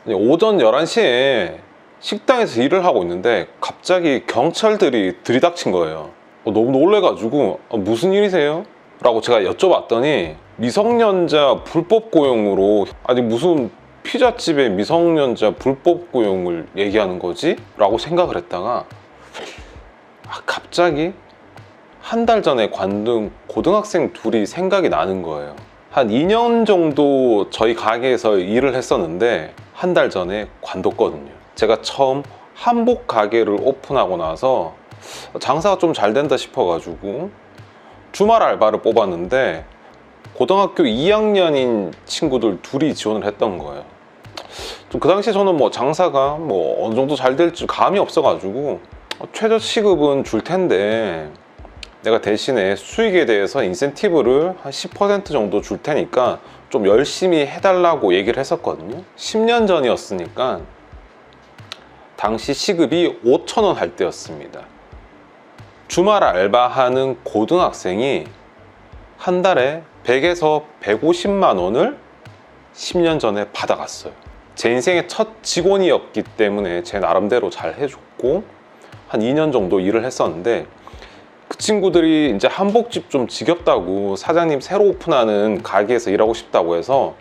오전 11시에 식당에서 일을 하고 있는데 갑자기 경찰들이 들이닥친 거예요. 너무 놀래가지고 무슨 일이세요? 라고 제가 여쭤봤더니 미성년자 불법 고용으로, 아니 무슨 피자집에 미성년자 불법 고용을 얘기하는 거지? 라고 생각을 했다가 갑자기 한 달 전에 관둔 고등학생 둘이 생각이 나는 거예요. 한 2년 정도 저희 가게에서 일을 했었는데 한 달 전에 관뒀거든요. 제가 처음 한복 가게를 오픈하고 나서 장사가 좀 잘 된다 싶어가지고 주말 알바를 뽑았는데 고등학교 2학년인 친구들 둘이 지원을 했던 거예요. 좀 그 당시에 저는 뭐 장사가 뭐 어느 정도 잘 될지 감이 없어가지고 최저 시급은 줄 텐데 내가 대신에 수익에 대해서 인센티브를 한 10% 정도 줄 테니까 좀 열심히 해달라고 얘기를 했었거든요. 10년 전이었으니까 당시 시급이 5,000원 할 때였습니다. 주말 알바하는 고등학생이 한 달에 100에서 150만 원을 10년 전에 받아갔어요. 제 인생의 첫 직원이었기 때문에 제 나름대로 잘 해줬고 한 2년 정도 일을 했었는데, 그 친구들이 이제 한복집 좀 지겹다고 사장님 새로 오픈하는 가게에서 일하고 싶다고 해서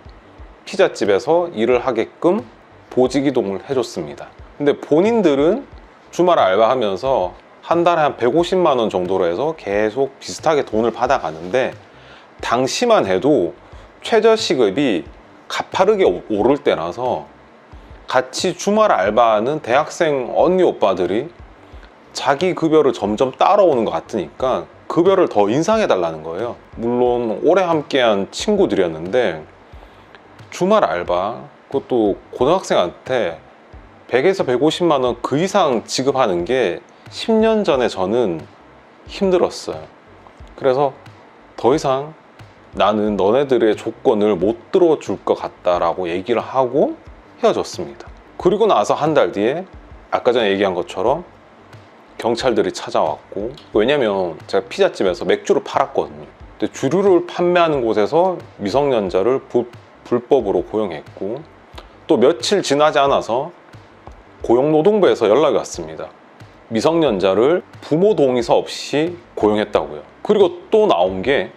피자집에서 일을 하게끔 보직 이동을 해줬습니다. 근데 본인들은 주말 알바하면서 한 달에 한 150만 원 정도로 해서 계속 비슷하게 돈을 받아가는데, 당시만 해도 최저 시급이 가파르게 오를 때라서 같이 주말 알바하는 대학생 언니 오빠들이 자기 급여를 점점 따라오는 것 같으니까 급여를 더 인상해 달라는 거예요. 물론 오래 함께한 친구들이었는데 주말 알바, 그것도 고등학생한테 100에서 150만 원 그 이상 지급하는 게 10년 전에 저는 힘들었어요. 그래서 더 이상 나는 너네들의 조건을 못 들어줄 것 같다라고 얘기를 하고 헤어졌습니다. 그리고 나서 한 달 뒤에 아까 전에 얘기한 것처럼 경찰들이 찾아왔고, 왜냐면 제가 피자집에서 맥주를 팔았거든요. 근데 주류를 판매하는 곳에서 미성년자를 불법으로 고용했고, 또 며칠 지나지 않아서 고용노동부에서 연락이 왔습니다. 미성년자를 부모 동의서 없이 고용했다고요. 그리고 또 나온 게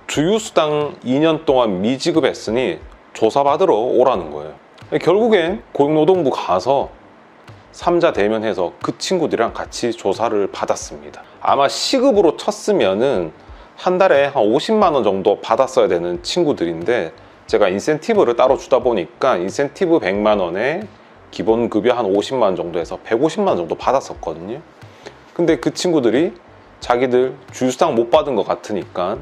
주휴수당 2년 동안 미지급했으니 조사받으러 오라는 거예요. 결국엔 고용노동부 가서 3자 대면해서 그 친구들이랑 같이 조사를 받았습니다. 아마 시급으로 쳤으면은 한 달에 한 50만 원 정도 받았어야 되는 친구들인데, 제가 인센티브를 따로 주다 보니까 인센티브 100만 원에 기본 급여 한 50만 원 정도 해서 150만 원 정도 받았었거든요. 근데 그 친구들이 자기들 주휴수당 못 받은 것 같으니까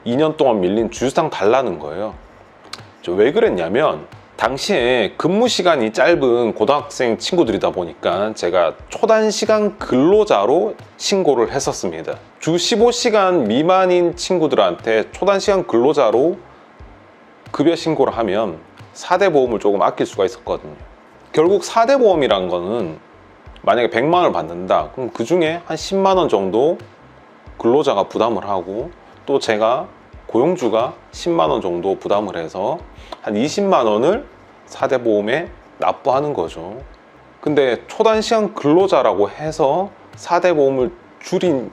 2년 동안 밀린 주휴수당 달라는 거예요. 왜 그랬냐면 당시에 근무 시간이 짧은 고등학생 친구들이다 보니까 제가 초단시간 근로자로 신고를 했었습니다. 주 15시간 미만인 친구들한테 초단시간 근로자로 급여 신고를 하면 4대 보험을 조금 아낄 수가 있었거든요. 결국 4대 보험이란 거는 만약에 100만 원을 받는다, 그럼 그 중에 한 10만 원 정도 근로자가 부담을 하고, 또 제가 고용주가 10만 원 정도 부담을 해서 한 20만 원을 4대 보험에 납부하는 거죠. 근데 초단시간 근로자라고 해서 4대 보험을 줄인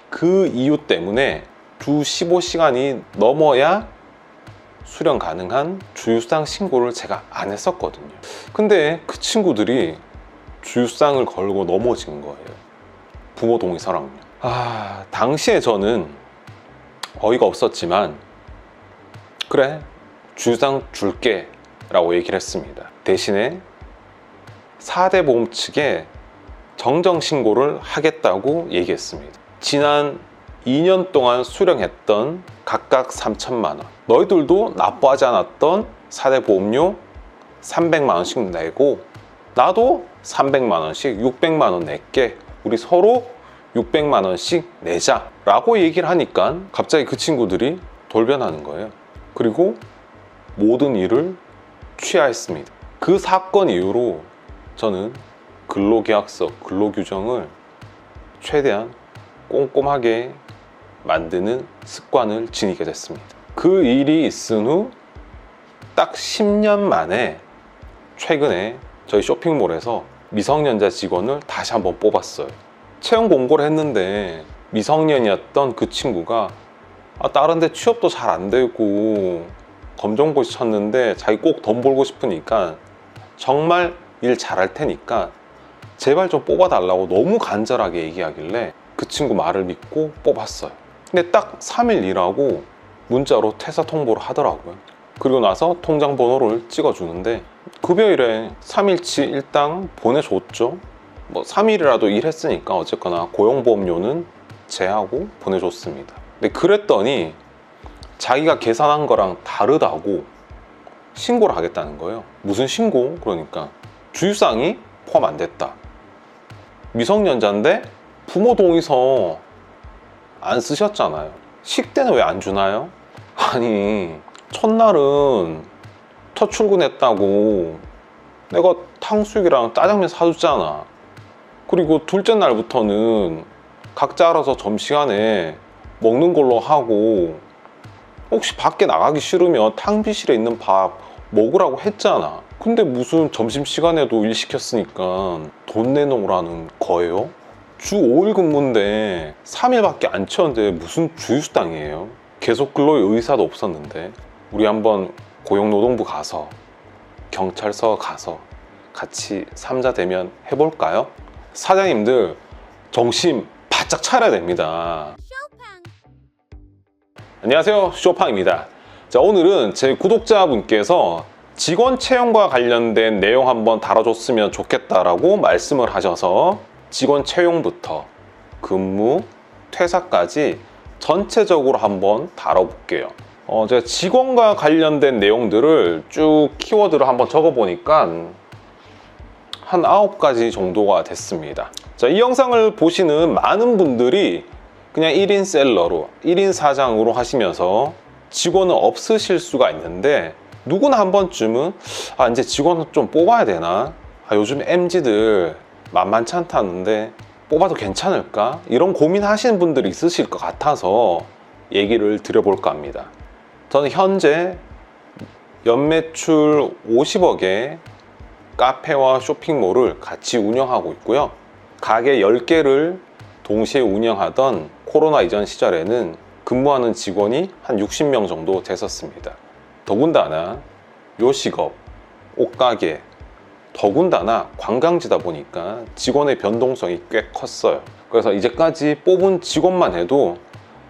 그 이유 때문에 주 15시간이 넘어야 수령 가능한 주휴수당 신고를 제가 안 했었거든요. 근데 그 친구들이 주휴수당을 걸고 넘어진 거예요. 부모 동의서랑요. 당시에 저는 어이가 없었지만, 그래, 주휴수당 줄게 라고 얘기를 했습니다. 대신에 4대 보험 측에 정정신고를 하겠다고 얘기했습니다. 지난 2년 동안 수령했던 각각 3천만 원, 너희들도 납부하지 않았던 4대 보험료 300만 원씩 내고 나도 300만 원씩 600만 원 낼게, 우리 서로 600만 원씩 내자 라고 얘기를 하니까 갑자기 그 친구들이 돌변하는 거예요. 그리고 모든 일을 취하했습니다. 그 사건 이후로 저는 근로계약서, 근로규정을 최대한 꼼꼼하게 만드는 습관을 지니게 됐습니다. 그 일이 있은 후 딱 10년 만에 최근에 저희 쇼핑몰에서 미성년자 직원을 다시 한번 뽑았어요. 채용 공고를 했는데 미성년이었던 그 친구가 다른 데 취업도 잘 안 되고 검정고시 쳤는데 자기 꼭 돈 벌고 싶으니까 정말 일 잘할 테니까 제발 좀 뽑아달라고 너무 간절하게 얘기하길래 그 친구 말을 믿고 뽑았어요. 근데 딱 3일 일하고 문자로 퇴사 통보를 하더라고요. 그리고 나서 통장 번호를 찍어주는데 급여일에 3일치 일당 보내줬죠. 뭐 3일이라도 일했으니까 어쨌거나 고용보험료는 제하고 보내줬습니다. 근데 그랬더니 자기가 계산한 거랑 다르다고 신고를 하겠다는 거예요. 무슨 신고? 그러니까 주유상이 포함 안 됐다. 미성년자인데 부모 동의서 안 쓰셨잖아요. 식대는 왜 안 주나요? 아니, 첫날은 첫 출근했다고 내가 탕수육이랑 짜장면 사줬잖아. 그리고 둘째 날부터는 각자 알아서 점심시간에 먹는 걸로 하고 혹시 밖에 나가기 싫으면 탕비실에 있는 밥 먹으라고 했잖아. 근데 무슨 점심시간에도 일 시켰으니까 돈 내놓으라는 거예요? 주 5일 근무인데 3일밖에 안 채웠는데 무슨 주휴수당이에요? 계속 근로의 의사도 없었는데 우리 한번 고용노동부 가서 경찰서 가서 같이 삼자 대면 해볼까요? 사장님들 정신 바짝 차려야 됩니다. 안녕하세요, 쇼팡입니다. 자, 오늘은 제 구독자분께서 직원 채용과 관련된 내용 한번 다뤄줬으면 좋겠다라고 말씀을 하셔서 직원 채용부터 근무, 퇴사까지 전체적으로 한번 다뤄볼게요. 제가 직원과 관련된 내용들을 쭉 키워드를 한번 적어보니까 한 9가지 정도가 됐습니다. 자, 이 영상을 보시는 많은 분들이 그냥 1인 셀러로, 1인 사장으로 하시면서 직원은 없으실 수가 있는데 누구나 한 번쯤은 이제 직원을 좀 뽑아야 되나? 요즘 MZ들 만만치 않다는데 뽑아도 괜찮을까? 이런 고민하시는 분들이 있으실 것 같아서 얘기를 드려볼까 합니다. 저는 현재 연매출 50억의 카페와 쇼핑몰을 같이 운영하고 있고요. 가게 10개를 동시에 운영하던 코로나 이전 시절에는 근무하는 직원이 한 60명 정도 됐었습니다. 더군다나 요식업, 옷가게, 더군다나 관광지다 보니까 직원의 변동성이 꽤 컸어요. 그래서 이제까지 뽑은 직원만 해도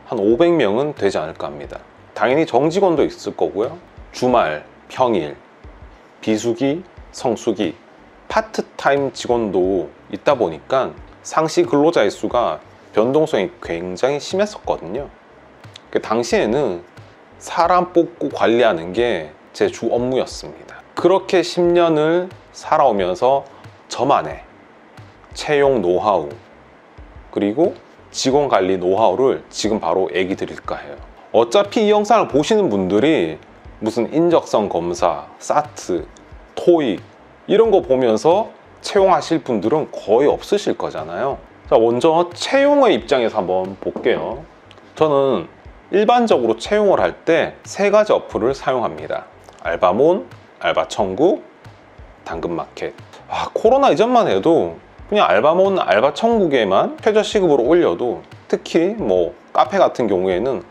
한 500명은 되지 않을까 합니다. 당연히 정직원도 있을 거고요. 주말, 평일, 비수기, 성수기, 파트타임 직원도 있다 보니까 상시 근로자의 수가 변동성이 굉장히 심했었거든요. 그 당시에는 사람 뽑고 관리하는 게 제 주 업무였습니다. 그렇게 10년을 살아오면서 저만의 채용 노하우 그리고 직원 관리 노하우를 지금 바로 얘기 드릴까 해요. 어차피 이 영상을 보시는 분들이 무슨 인적성 검사, 사트, 토익 이런 거 보면서 채용하실 분들은 거의 없으실 거잖아요. 자, 먼저 채용의 입장에서 한번 볼게요. 저는 일반적으로 채용을 할 때 3가지 어플을 사용합니다. 알바몬, 알바천국, 당근마켓. 코로나 이전만 해도 그냥 알바몬, 알바천국에만 최저시급으로 올려도 특히 뭐 카페 같은 경우에는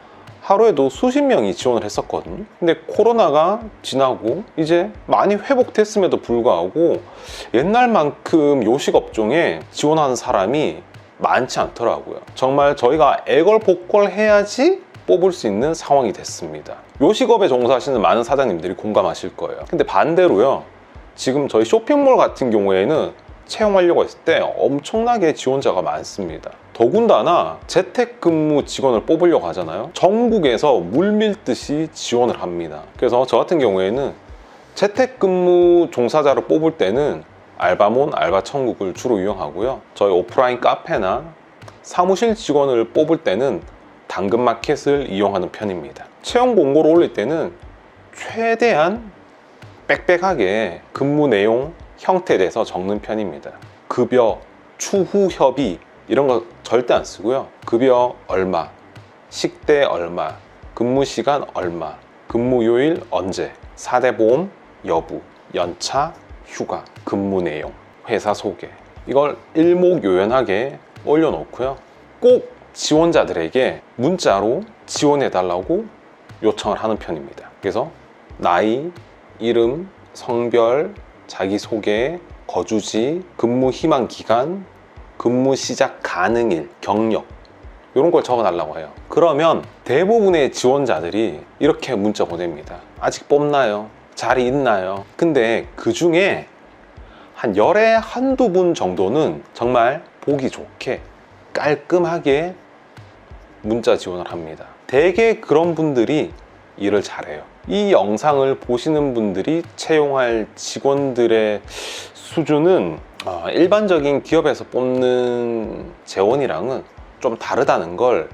하루에도 수십 명이 지원을 했었거든요. 근데 코로나가 지나고 이제 많이 회복됐음에도 불구하고 옛날만큼 요식업종에 지원하는 사람이 많지 않더라고요. 정말 저희가 애걸복걸 해야지 뽑을 수 있는 상황이 됐습니다. 요식업에 종사하시는 많은 사장님들이 공감하실 거예요. 근데 반대로요, 지금 저희 쇼핑몰 같은 경우에는 채용하려고 했을 때 엄청나게 지원자가 많습니다. 더군다나 재택근무 직원을 뽑으려고 하잖아요. 전국에서 물밀듯이 지원을 합니다. 그래서 저 같은 경우에는 재택근무 종사자를 뽑을 때는 알바몬, 알바천국을 주로 이용하고요. 저희 오프라인 카페나 사무실 직원을 뽑을 때는 당근마켓을 이용하는 편입니다. 채용 공고를 올릴 때는 최대한 빽빽하게 근무 내용, 형태에 대해서 적는 편입니다. 급여, 추후 협의 이런 거 절대 안 쓰고요. 급여 얼마, 식대 얼마, 근무 시간 얼마, 근무 요일 언제, 4대 보험 여부, 연차, 휴가, 근무 내용, 회사 소개, 이걸 일목요연하게 올려놓고요. 꼭 지원자들에게 문자로 지원해달라고 요청을 하는 편입니다. 그래서 나이, 이름, 성별, 자기소개, 거주지, 근무 희망 기간, 근무 시작 가능일, 경력, 이런 걸 적어달라고 해요. 그러면 대부분의 지원자들이 이렇게 문자 보냅니다. 아직 뽑나요? 자리 있나요? 근데 그 중에 한 열에 한두 분 정도는 정말 보기 좋게 깔끔하게 문자 지원을 합니다. 대개 그런 분들이 일을 잘해요. 이 영상을 보시는 분들이 채용할 직원들의 수준은 일반적인 기업에서 뽑는 재원이랑은 좀 다르다는 걸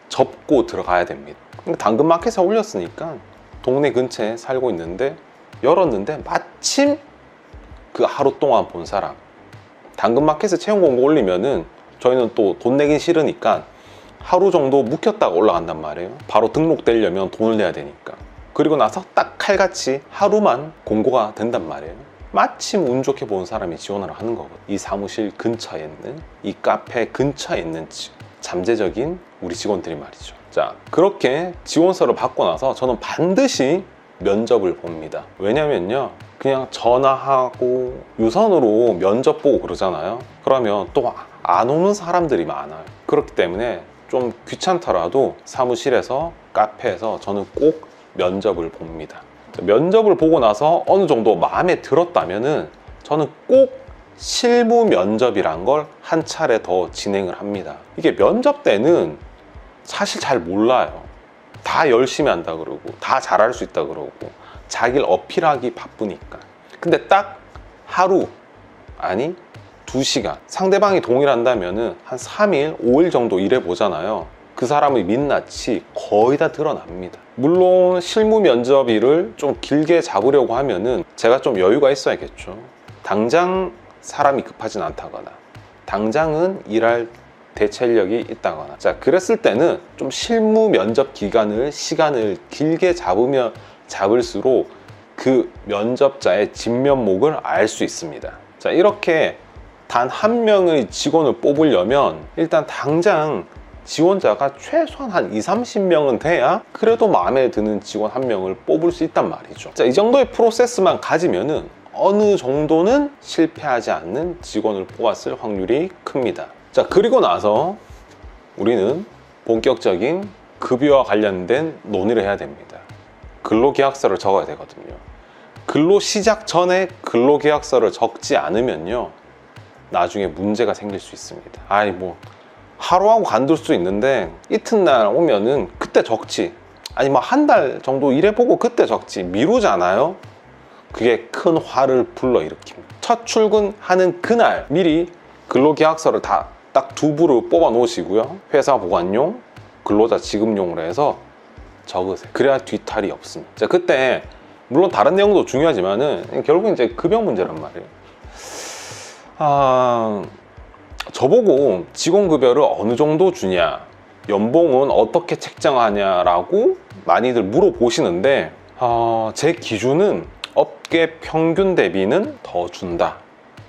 접고 들어가야 됩니다. 당근마켓에 올렸으니까 동네 근처에 살고 있는데 열었는데 마침 그 하루 동안 본 사람, 당근마켓에 채용 공고 올리면은 저희는 또 돈 내긴 싫으니까 하루 정도 묵혔다가 올라간단 말이에요. 바로 등록되려면 돈을 내야 되니까. 그리고 나서 딱 칼같이 하루만 공고가 된단 말이에요. 마침 운 좋게 본 사람이 지원을 하는 거거든요. 이 사무실 근처에 있는, 이 카페 근처에 있는 잠재적인 우리 직원들이 말이죠. 자, 그렇게 지원서를 받고 나서 저는 반드시 면접을 봅니다. 왜냐면요, 그냥 전화하고 유선으로 면접 보고 그러잖아요. 그러면 또 안 오는 사람들이 많아요. 그렇기 때문에 좀 귀찮더라도 사무실에서, 카페에서 저는 꼭 면접을 봅니다. 면접을 보고 나서 어느 정도 마음에 들었다면은 저는 꼭 실무 면접이란 걸 한 차례 더 진행을 합니다. 이게 면접 때는 사실 잘 몰라요. 다 열심히 한다 그러고 다 잘할 수 있다 그러고 자기를 어필하기 바쁘니까. 근데 딱 하루, 아니 2시간, 상대방이 동일한다면은 한 3일, 5일 정도 일해보잖아요. 그 사람의 민낯이 거의 다 드러납니다. 물론 실무 면접일을 좀 길게 잡으려고 하면은 제가 좀 여유가 있어야겠죠. 당장 사람이 급하진 않다거나 당장은 일할 대체력이 있다거나, 자, 그랬을 때는 좀 실무 면접 시간을 길게 잡을수록 그 면접자의 진면목을 알 수 있습니다. 자, 이렇게 단 한 명의 직원을 뽑으려면 일단 당장 지원자가 최소한 한 20-30명은 돼야 그래도 마음에 드는 직원 한 명을 뽑을 수 있단 말이죠. 자, 이 정도의 프로세스만 가지면은 어느 정도는 실패하지 않는 직원을 뽑았을 확률이 큽니다. 자, 그리고 나서 우리는 본격적인 급여와 관련된 논의를 해야 됩니다. 근로계약서를 적어야 되거든요. 근로 시작 전에 근로계약서를 적지 않으면요, 나중에 문제가 생길 수 있습니다. 하루하고 간둘 수 있는데 이튿날 오면은 그때 적지, 아니 한 달 정도 일해보고 그때 적지, 미루잖아요. 그게 큰 화를 불러일으킵니다. 첫 출근하는 그날 미리 근로계약서를 다 딱 2부를 뽑아 놓으시고요, 회사 보관용, 근로자 지급용으로 해서 적으세요. 그래야 뒤탈이 없습니다. 자, 그때 물론 다른 내용도 중요하지만은 결국은 이제 급여 문제란 말이에요. 저보고 직원급여를 어느 정도 주냐, 연봉은 어떻게 책정하냐라고 많이들 물어보시는데, 제 기준은 업계 평균 대비는 더 준다,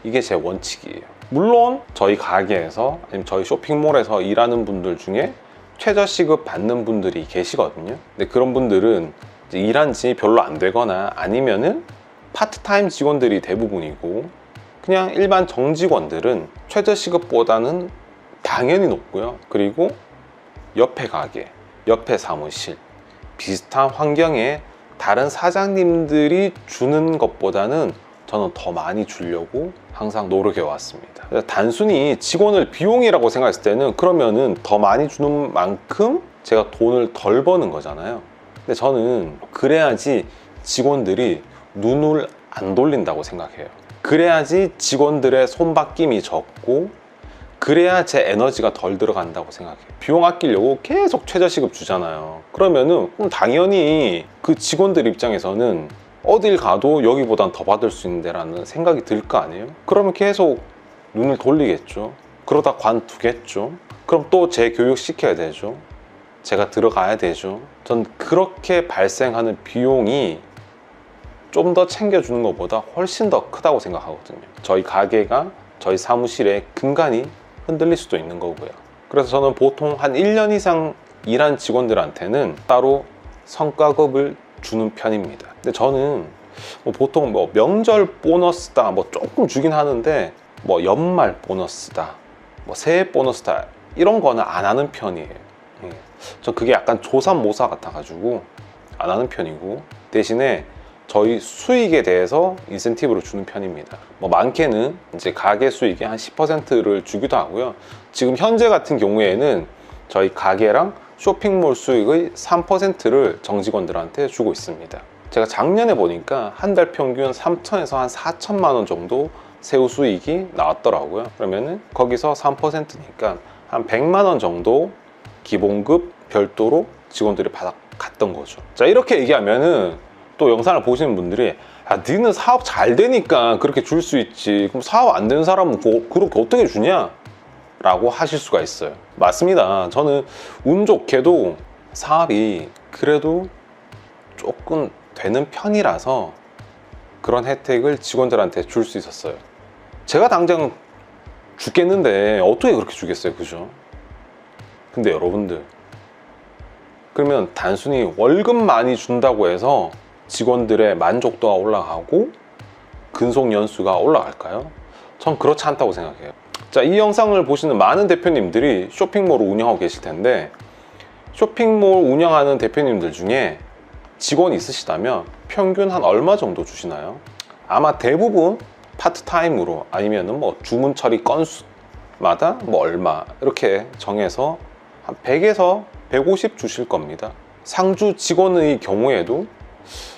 이게 제 원칙이에요. 물론 저희 가게에서 아니면 저희 쇼핑몰에서 일하는 분들 중에 최저시급 받는 분들이 계시거든요. 근데 그런 분들은 이제 일한 지 별로 안 되거나 아니면은 파트타임 직원들이 대부분이고, 그냥 일반 정직원들은 최저시급보다는 당연히 높고요. 그리고 옆에 가게, 옆에 사무실, 비슷한 환경에 다른 사장님들이 주는 것보다는 저는 더 많이 주려고 항상 노력해 왔습니다. 단순히 직원을 비용이라고 생각했을 때는 그러면은 더 많이 주는 만큼 제가 돈을 덜 버는 거잖아요. 근데 저는 그래야지 직원들이 눈을 안 돌린다고 생각해요. 그래야지 직원들의 손바뀜이 적고, 그래야 제 에너지가 덜 들어간다고 생각해요. 비용 아끼려고 계속 최저시급 주잖아요. 그러면은 당연히 그 직원들 입장에서는 어딜 가도 여기보단 더 받을 수 있는데 라는 생각이 들 거 아니에요? 그러면 계속 눈을 돌리겠죠. 그러다 관두겠죠. 그럼 또 재교육 시켜야 되죠. 제가 들어가야 되죠. 전 그렇게 발생하는 비용이 좀 더 챙겨주는 것보다 훨씬 더 크다고 생각하거든요. 저희 가게가 저희 사무실의 근간이 흔들릴 수도 있는 거고요. 그래서 저는 보통 한 1년 이상 일한 직원들한테는 따로 성과급을 주는 편입니다. 근데 저는 보통 명절 보너스다 조금 주긴 하는데 연말 보너스다 새해 보너스다 이런 거는 안 하는 편이에요. 전 그게 약간 조삼모사 같아가지고 안 하는 편이고, 대신에 저희 수익에 대해서 인센티브를 주는 편입니다. 많게는 이제 가게 수익의 한 10%를 주기도 하고요. 지금 현재 같은 경우에는 저희 가게랑 쇼핑몰 수익의 3%를 정직원들한테 주고 있습니다. 제가 작년에 보니까 한 달 평균 3천에서 한 4천만 원 정도 세후 수익이 나왔더라고요. 그러면은 거기서 3%니까 한 100만 원 정도 기본급 별도로 직원들이 받아갔던 거죠. 자, 이렇게 얘기하면은 또 영상을 보시는 분들이 너는 사업 잘 되니까 그렇게 줄 수 있지, 그럼 사업 안 되는 사람은 그렇게 어떻게 주냐? 라고 하실 수가 있어요. 맞습니다. 저는 운 좋게도 사업이 그래도 조금 되는 편이라서 그런 혜택을 직원들한테 줄 수 있었어요. 제가 당장 죽겠는데 어떻게 그렇게 주겠어요, 그죠? 근데 여러분들, 그러면 단순히 월급 많이 준다고 해서 직원들의 만족도가 올라가고 근속 연수가 올라갈까요? 전 그렇지 않다고 생각해요. 자, 이 영상을 보시는 많은 대표님들이 쇼핑몰을 운영하고 계실 텐데, 쇼핑몰 운영하는 대표님들 중에 직원이 있으시다면 평균 한 얼마 정도 주시나요? 아마 대부분 파트타임으로 아니면 주문 처리 건수마다 얼마 이렇게 정해서 한 100에서 150 주실 겁니다. 상주 직원의 경우에도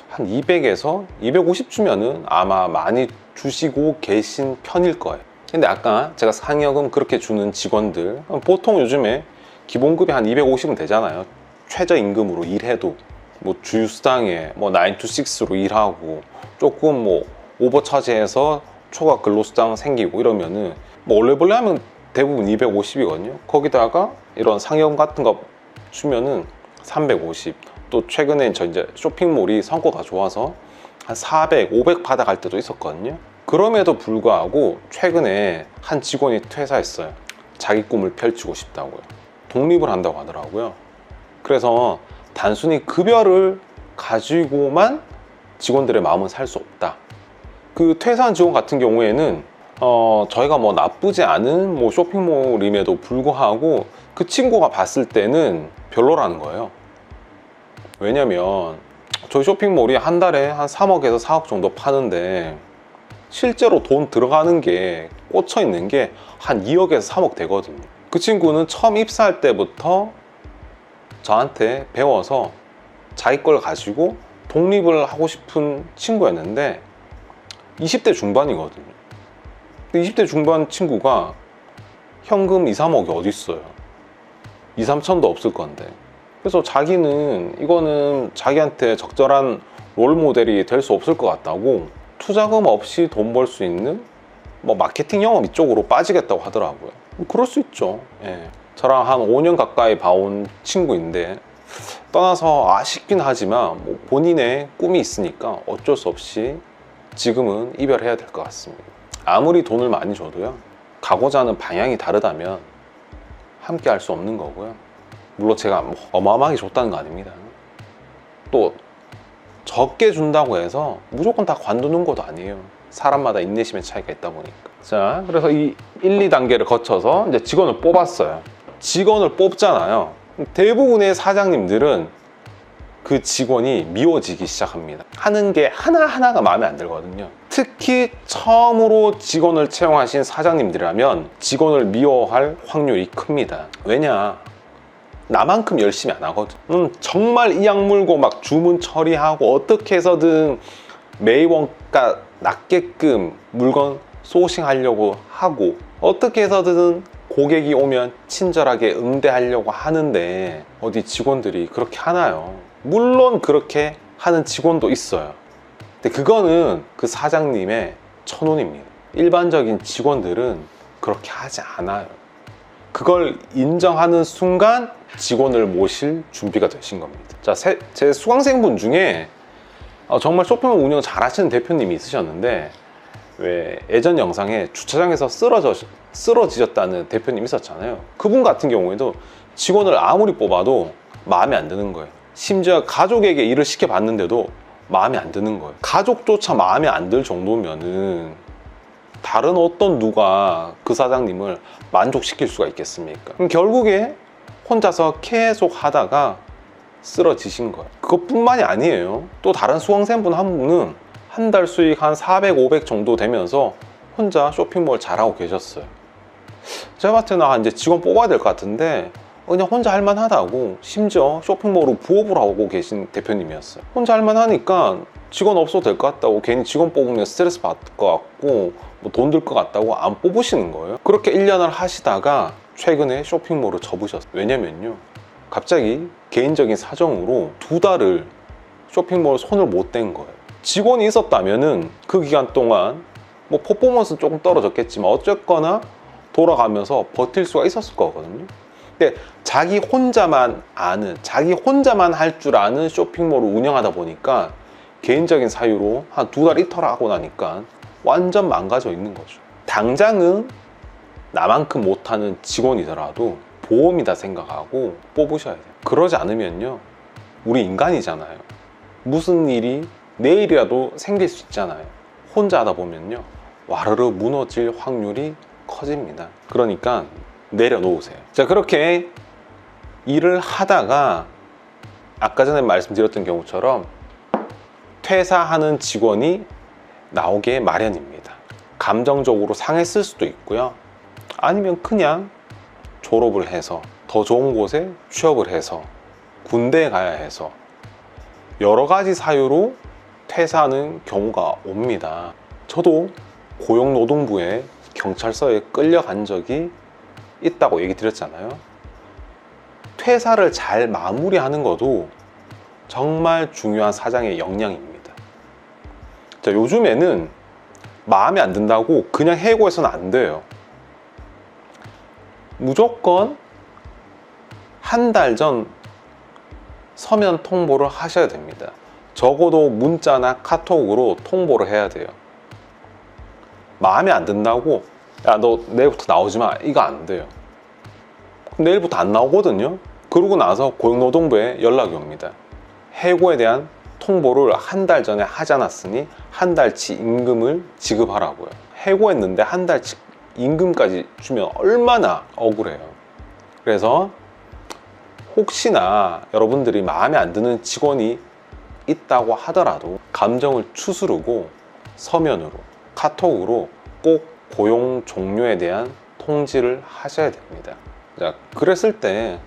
한 200에서 250 주면은 아마 많이 주시고 계신 편일 거예요. 근데 아까 제가 상여금 그렇게 주는 직원들, 보통 요즘에 기본급이 한 250은 되잖아요. 최저임금으로 일해도 주휴수당에 9 to 6로 일하고 조금 오버처지해서 초과 근로수당 생기고 이러면은 원래벌레 하면 대부분 250이거든요. 거기다가 이런 상여금 같은 거 주면은 350. 또 최근에 저 이제 쇼핑몰이 성과가 좋아서 한 400, 500 받아갈 때도 있었거든요. 그럼에도 불구하고 최근에 한 직원이 퇴사했어요. 자기 꿈을 펼치고 싶다고요. 독립을 한다고 하더라고요. 그래서 단순히 급여를 가지고만 직원들의 마음은 살 수 없다. 그 퇴사한 직원 같은 경우에는 저희가 나쁘지 않은 쇼핑몰임에도 불구하고 그 친구가 봤을 때는 별로라는 거예요. 왜냐면 저희 쇼핑몰이 한 달에 한 3억에서 4억 정도 파는데 실제로 돈 들어가는 게 꽂혀 있는 게 한 2억에서 3억 되거든요. 그 친구는 처음 입사할 때부터 저한테 배워서 자기 걸 가지고 독립을 하고 싶은 친구였는데 20대 중반이거든요. 20대 중반 친구가 현금 2, 3억이 어디 있어요? 2, 3천도 없을 건데. 그래서 자기는 이거는 자기한테 적절한 롤모델이 될 수 없을 것 같다고 투자금 없이 돈 벌 수 있는 마케팅 영업 이쪽으로 빠지겠다고 하더라고요. 그럴 수 있죠. 예. 저랑 한 5년 가까이 봐온 친구인데 떠나서 아쉽긴 하지만 본인의 꿈이 있으니까 어쩔 수 없이 지금은 이별해야 될 것 같습니다. 아무리 돈을 많이 줘도요, 가고자 하는 방향이 다르다면 함께 할 수 없는 거고요. 물론 제가 어마어마하게 줬다는 거 아닙니다. 또 적게 준다고 해서 무조건 다 관두는 것도 아니에요. 사람마다 인내심의 차이가 있다 보니까. 자, 그래서 이 1, 2단계를 거쳐서 이제 직원을 뽑았어요. 직원을 뽑잖아요. 대부분의 사장님들은 그 직원이 미워지기 시작합니다. 하는 게 하나하나가 마음에 안 들거든요. 특히 처음으로 직원을 채용하신 사장님들이라면 직원을 미워할 확률이 큽니다. 왜냐? 나만큼 열심히 안 하거든. 정말 이악 물고 주문 처리하고 어떻게 해서든 매입원가 낮게끔 물건 소싱하려고 하고 어떻게 해서든 고객이 오면 친절하게 응대하려고 하는데 어디 직원들이 그렇게 하나요? 물론 그렇게 하는 직원도 있어요. 근데 그거는 그 사장님의 천운입니다. 일반적인 직원들은 그렇게 하지 않아요. 그걸 인정하는 순간 직원을 모실 준비가 되신 겁니다. 자, 제 수강생분 중에 정말 쇼핑몰 운영 잘 하시는 대표님이 있으셨는데, 왜 예전 영상에 주차장에서 쓰러지셨다는 대표님 있었잖아요. 그분 같은 경우에도 직원을 아무리 뽑아도 마음에 안 드는 거예요. 심지어 가족에게 일을 시켜봤는데도 마음에 안 드는 거예요. 가족조차 마음에 안 들 정도면은 다른 어떤 누가 그 사장님을 만족시킬 수가 있겠습니까? 그럼 결국에 혼자서 계속 하다가 쓰러지신 거예요. 그것뿐만이 아니에요. 또 다른 수강생분 한 분은 한 달 수익 한 400, 500 정도 되면서 혼자 쇼핑몰 잘하고 계셨어요. 제가 봤을 때는 이제 직원 뽑아야 될 것 같은데 그냥 혼자 할만하다고, 심지어 쇼핑몰로 부업을 하고 계신 대표님이었어요. 혼자 할만하니까 직원 없어도 될 것 같다고, 괜히 직원 뽑으면 스트레스 받을 것 같고 뭐 돈 들 것 같다고 안 뽑으시는 거예요. 그렇게 1년을 하시다가 최근에 쇼핑몰을 접으셨어요. 왜냐면요, 갑자기 개인적인 사정으로 2달을 쇼핑몰 손을 못 댄 거예요. 직원이 있었다면은 그 기간 동안 뭐 퍼포먼스는 조금 떨어졌겠지만 어쨌거나 돌아가면서 버틸 수가 있었을 거거든요. 근데 자기 혼자만 할 줄 아는 쇼핑몰을 운영하다 보니까 개인적인 사유로 한 2달 이틀 하고 나니까 완전 망가져 있는 거죠. 당장은 나만큼 못하는 직원이더라도 보험이다 생각하고 뽑으셔야 돼요. 그러지 않으면요, 우리 인간이잖아요. 무슨 일이 내일이라도 생길 수 있잖아요. 혼자 하다 보면요, 와르르 무너질 확률이 커집니다. 그러니까 내려놓으세요. 자, 그렇게 일을 하다가 아까 전에 말씀드렸던 경우처럼 퇴사하는 직원이 나오게 마련입니다. 감정적으로 상했을 수도 있고요, 아니면 그냥 졸업을 해서 더 좋은 곳에 취업을 해서 군대에 가야 해서 여러 가지 사유로 퇴사하는 경우가 옵니다. 저도 고용노동부에 경찰서에 끌려간 적이 있다고 얘기 드렸잖아요. 퇴사를 잘 마무리하는 것도 정말 중요한 사장의 역량입니다. 자, 요즘에는 마음에 안 든다고 그냥 해고해서는 안 돼요. 무조건 한 달 전 서면 통보를 하셔야 됩니다. 적어도 문자나 카톡으로 통보를 해야 돼요. 마음에 안 든다고 야, 너 내일부터 나오지 마, 이거 안 돼요. 내일부터 안 나오거든요. 그러고 나서 고용노동부에 연락이 옵니다. 해고에 대한 통보를 한 달 전에 하지 않았으니 한 달치 임금을 지급하라고요. 해고했는데 한 달치 임금까지 주면 얼마나 억울해요. 그래서 혹시나 여러분들이 마음에 안 드는 직원이 있다고 하더라도 감정을 추스르고 서면으로, 카톡으로 꼭 고용 종료에 대한 통지를 하셔야 됩니다. 자, 그랬을 때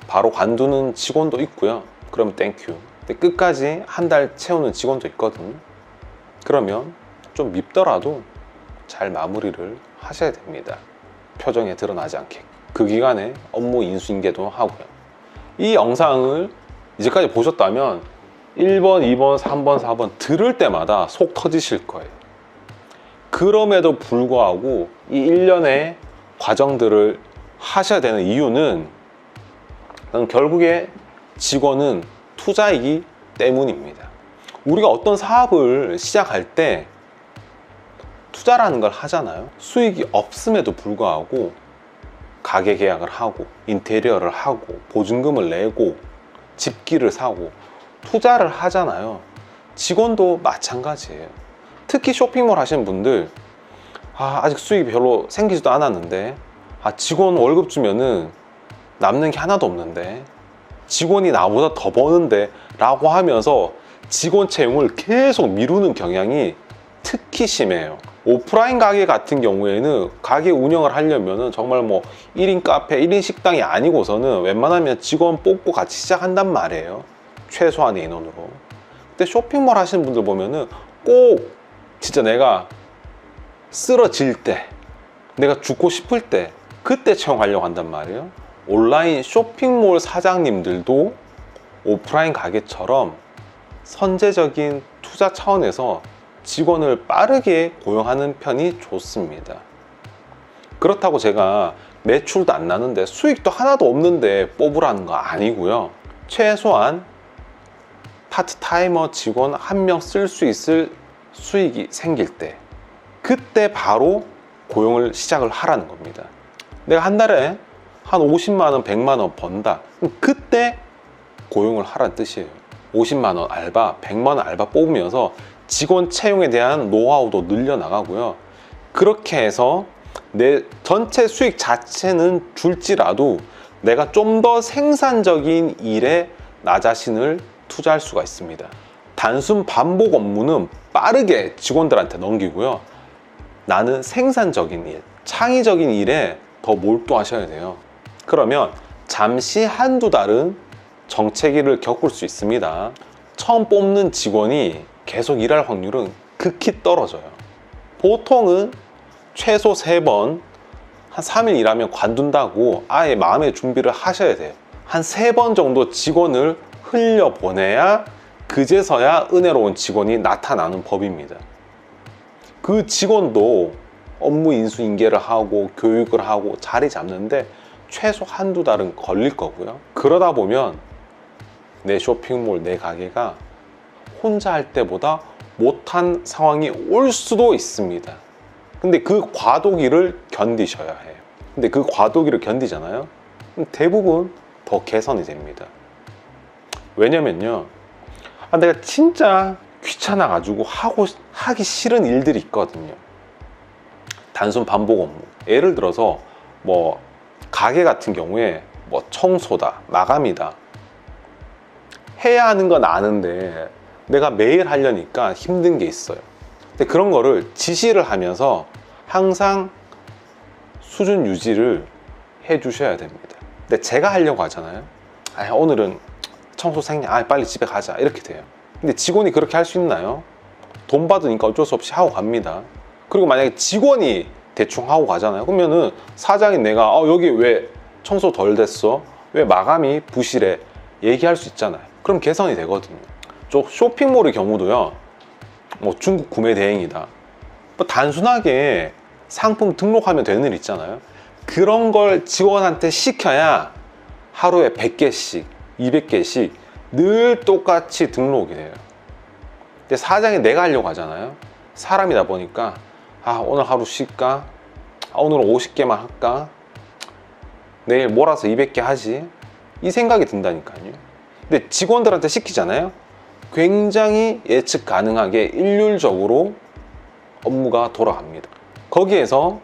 바로 관두는 직원도 있고요. 그러면 땡큐. 근데 끝까지 한 달 채우는 직원도 있거든요. 그러면 좀 밉더라도 잘 마무리를 하셔야 됩니다. 표정에 드러나지 않게. 그 기간에 업무 인수인계도 하고요. 이 영상을 이제까지 보셨다면 1번, 2번, 3번, 4번 들을 때마다 속 터지실 거예요. 그럼에도 불구하고 이 1년의 과정들을 하셔야 되는 이유는 결국에 직원은 투자이기 때문입니다. 우리가 어떤 사업을 시작할 때 투자라는 걸 하잖아요. 수익이 없음에도 불구하고 가계 계약을 하고 인테리어를 하고 보증금을 내고 집기를 사고 투자를 하잖아요. 직원도 마찬가지예요. 특히 쇼핑몰 하시는 분들, 아직 수익이 별로 생기지도 않았는데 직원 월급 주면은 남는 게 하나도 없는데, 직원이 나보다 더 버는데 라고 하면서 직원 채용을 계속 미루는 경향이 특히 심해요. 오프라인 가게 같은 경우에는 가게 운영을 하려면 정말 뭐 1인 카페, 1인 식당이 아니고서는 웬만하면 직원 뽑고 같이 시작한단 말이에요. 최소한의 인원으로. 근데 쇼핑몰 하시는 분들 보면은 꼭 진짜 내가 쓰러질 때, 내가 죽고 싶을 때, 그때 채용하려고 한단 말이에요. 온라인 쇼핑몰 사장님들도 오프라인 가게처럼 선제적인 투자 차원에서 직원을 빠르게 고용하는 편이 좋습니다. 그렇다고 제가 매출도 안 나는데 수익도 하나도 없는데 뽑으라는 거 아니고요. 최소한 파트타이머 직원 한 명 쓸 수 있을 수익이 생길 때, 그때 바로 고용을 시작을 하라는 겁니다. 내가 한 달에 한 50만 원, 100만 원 번다. 그럼 그때 고용을 하라는 뜻이에요. 50만 원 알바, 100만 원 알바 뽑으면서 직원 채용에 대한 노하우도 늘려나가고요. 그렇게 해서 내 전체 수익 자체는 줄지라도 내가 좀 더 생산적인 일에 나 자신을 투자할 수가 있습니다. 단순 반복 업무는 빠르게 직원들한테 넘기고요. 나는 생산적인 일, 창의적인 일에 더 몰두하셔야 돼요. 그러면 잠시 한두 달은 정체기를 겪을 수 있습니다. 처음 뽑는 직원이 계속 일할 확률은 극히 떨어져요. 보통은 최소 3번, 한 3일 일하면 관둔다고 아예 마음의 준비를 하셔야 돼요. 한 3번 정도 직원을 흘려보내야 그제서야 은혜로운 직원이 나타나는 법입니다. 그 직원도 업무 인수인계를 하고 교육을 하고 자리 잡는데 최소 한두 달은 걸릴 거고요. 그러다 보면 내 쇼핑몰, 내 가게가 혼자 할 때보다 못한 상황이 올 수도 있습니다. 근데 그 과도기를 견디셔야 해요. 근데 그 과도기를 견디잖아요. 대부분 더 개선이 됩니다. 왜냐면요, 내가 진짜 귀찮아가지고 하기 싫은 일들이 있거든요. 단순 반복 업무. 예를 들어서 뭐 가게 같은 경우에 뭐 청소다, 마감이다 해야 하는 건 아는데 내가 매일 하려니까 힘든 게 있어요. 근데 그런 거를 지시를 하면서 항상 수준 유지를 해 주셔야 됩니다. 근데 제가 하려고 하잖아요. 오늘은 청소 생략, 빨리 집에 가자, 이렇게 돼요. 근데 직원이 그렇게 할 수 있나요? 돈 받으니까 어쩔 수 없이 하고 갑니다. 그리고 만약에 직원이 대충 하고 가잖아요. 그러면은 사장인 내가 여기 왜 청소 덜 됐어? 왜 마감이 부실해? 얘기할 수 있잖아요. 그럼 개선이 되거든요. 쇼핑몰의 경우도요, 뭐 중국 구매 대행이다, 뭐 단순하게 상품 등록하면 되는 일 있잖아요. 그런 걸 직원한테 시켜야 하루에 100개씩 200개씩 늘 똑같이 등록이 돼요. 근데 사장이 내가 하려고 하잖아요. 사람이다 보니까 오늘 하루 쉴까? 오늘은 50개만 할까? 내일 몰아서 200개 하지? 이 생각이 든다니까요. 근데 직원들한테 시키잖아요. 굉장히 예측 가능하게 일률적으로 업무가 돌아갑니다. 거기에서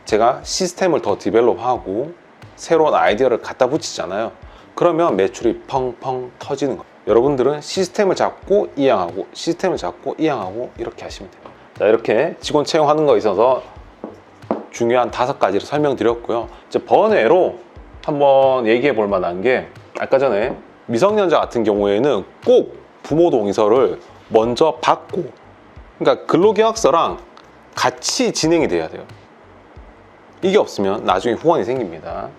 제가 시스템을 더 디벨롭하고 새로운 아이디어를 갖다 붙이잖아요. 그러면 매출이 펑펑 터지는 거예요. 여러분들은 시스템을 잡고 이양하고 시스템을 잡고 이양하고 이렇게 하시면 돼요. 자, 이렇게 직원 채용하는 거에 있어서 중요한 5가지를 설명드렸고요. 이제 번외로 한번 얘기해 볼 만한 게, 아까 전에 미성년자 같은 경우에는 꼭 부모 동의서를 먼저 받고, 그러니까 근로계약서랑 같이 진행이 돼야 돼요. 이게 없으면 나중에 후원이 생깁니다.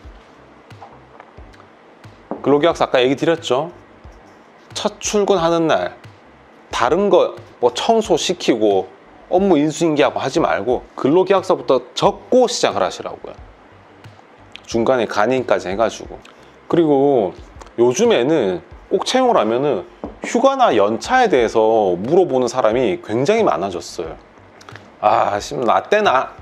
근로계약서 아까 얘기 드렸죠. 첫 출근하는 날 다른 거 뭐 청소 시키고 업무 인수인계하고 하지 말고 근로계약서부터 적고 시작을 하시라고요. 중간에 간인까지 해가지고. 그리고 요즘에는 꼭 채용을 하면은 휴가나 연차에 대해서 물어보는 사람이 굉장히 많아졌어요. 나 때나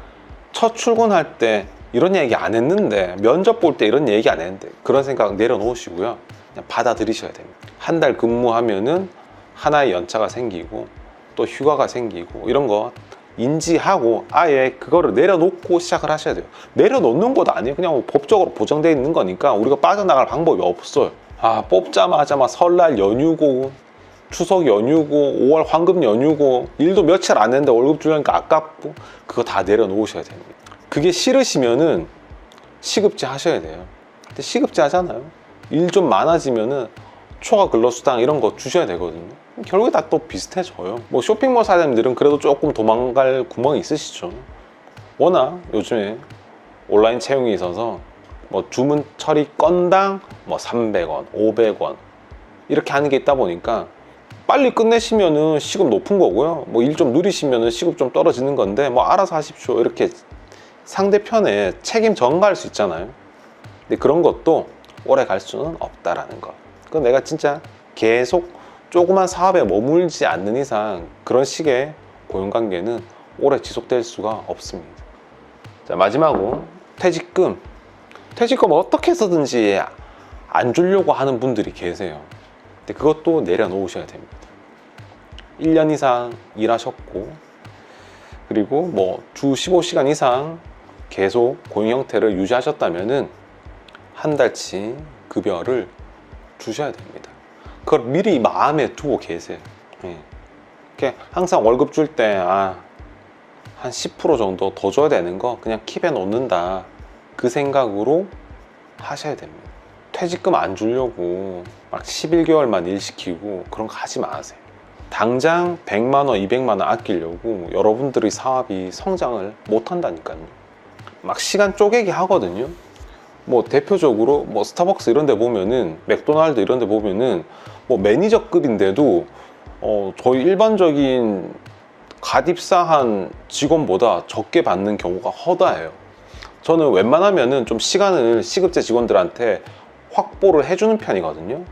첫 출근할 때 이런 얘기 안 했는데, 면접 볼 때 이런 얘기 안 했는데, 그런 생각 내려놓으시고요. 그냥 받아들이셔야 됩니다. 한 달 근무하면은 하나의 연차가 생기고 또 휴가가 생기고 이런 거 인지하고 아예 그거를 내려놓고 시작을 하셔야 돼요. 내려놓는 것도 아니에요. 그냥 법적으로 보장되어 있는 거니까 우리가 빠져나갈 방법이 없어요. 뽑자마자 막 설날 연휴고 추석 연휴고 5월 황금 연휴고 일도 며칠 안 했는데 월급 주려니까 아깝고, 그거 다 내려놓으셔야 됩니다. 그게 싫으시면은 시급제 하셔야 돼요. 근데 시급제 하잖아요. 일 좀 많아지면은 초과 근로수당 이런 거 주셔야 되거든요. 결국에 다 또 비슷해져요. 뭐 쇼핑몰 사장님들은 그래도 조금 도망갈 구멍이 있으시죠. 워낙 요즘에 온라인 채용이 있어서 뭐 주문 처리 건당 뭐 300원, 500원 이렇게 하는 게 있다 보니까 빨리 끝내시면은 시급 높은 거고요. 뭐 일 좀 누리시면은 시급 좀 떨어지는 건데 뭐 알아서 하십시오. 이렇게 상대편에 책임 전가할 수 있잖아요. 근데 그런 것도 오래 갈 수는 없다라는 거. 그건 내가 진짜 계속 조그만 사업에 머물지 않는 이상 그런 식의 고용관계는 오래 지속될 수가 없습니다. 자, 마지막으로 퇴직금. 퇴직금 어떻게 해서든지 안 주려고 하는 분들이 계세요. 근데 그것도 내려놓으셔야 됩니다. 1년 이상 일하셨고, 그리고 뭐 주 15시간 이상 계속 고용 형태를 유지하셨다면은 한 달치 급여를 주셔야 됩니다. 그걸 미리 마음에 두고 계세요. 이렇게 항상 월급 줄 때 한 10% 정도 더 줘야 되는 거 그냥 킵해 놓는다, 그 생각으로 하셔야 됩니다. 퇴직금 안 주려고 막 11개월만 일 시키고 그런 거 하지 마세요. 당장 100만 원, 200만 원 아끼려고 여러분들의 사업이 성장을 못 한다니까요. 막 시간 쪼개기 하거든요. 뭐 대표적으로 뭐 스타벅스 이런 데 보면은, 맥도날드 이런 데 보면은 뭐 매니저급인데도 저희 일반적인 갓 입사한 직원보다 적게 받는 경우가 허다해요. 저는 웬만하면은 좀 시간을 시급제 직원들한테 확보를 해주는 편이거든요.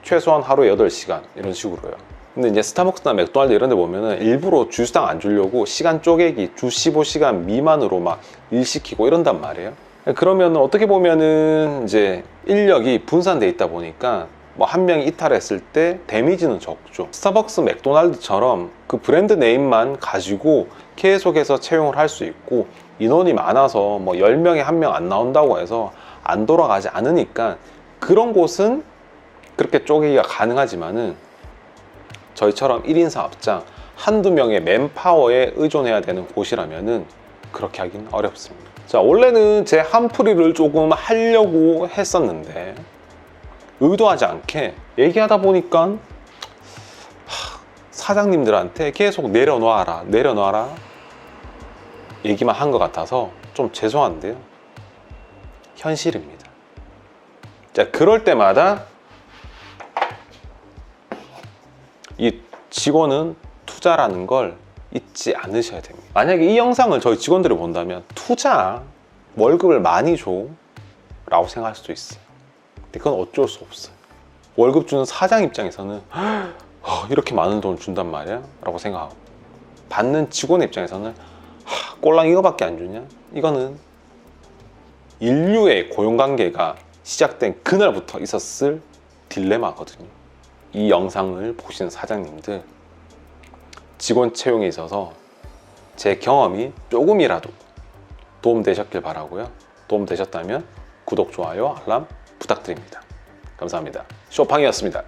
최소한 하루에 8시간 이런 식으로요. 근데 이제 스타벅스나 맥도날드 이런 데 보면은 일부러 주수당 안 주려고 시간 쪼개기, 주 15시간 미만으로 막 일 시키고 이런단 말이에요. 그러면 어떻게 보면은 이제 인력이 분산돼 있다 보니까 뭐 한 명이 이탈했을 때 데미지는 적죠. 스타벅스, 맥도날드처럼 그 브랜드 네임만 가지고 계속해서 채용을 할 수 있고, 인원이 많아서 뭐 10명에 1명 안 나온다고 해서 안 돌아가지 않으니까 그런 곳은 그렇게 쪼개기가 가능하지만은 저희처럼 1인 사업장 한두 명의 맨파워에 의존해야 되는 곳이라면은 그렇게 하기는 어렵습니다. 자, 원래는 제 한풀이를 조금 하려고 했었는데 의도하지 않게 얘기하다 보니까 사장님들한테 계속 내려놔라 얘기만 한 것 같아서 좀 죄송한데요, 현실입니다. 자, 그럴 때마다 이 직원은 투자라는 걸 잊지 않으셔야 됩니다. 만약에 이 영상을 저희 직원들이 본다면 투자, 월급을 많이 줘 라고 생각할 수도 있어요. 근데 그건 어쩔 수 없어요. 월급 주는 사장 입장에서는 이렇게 많은 돈을 준단 말이야? 라고 생각하고, 받는 직원 입장에서는 꼴랑 이거밖에 안 주냐? 이거는 인류의 고용관계가 시작된 그날부터 있었을 딜레마거든요. 이 영상을 보시는 사장님들, 직원 채용에 있어서 제 경험이 조금이라도 도움되셨길 바라고요. 도움되셨다면 구독, 좋아요, 알람 부탁드립니다. 감사합니다. 쇼팡이었습니다.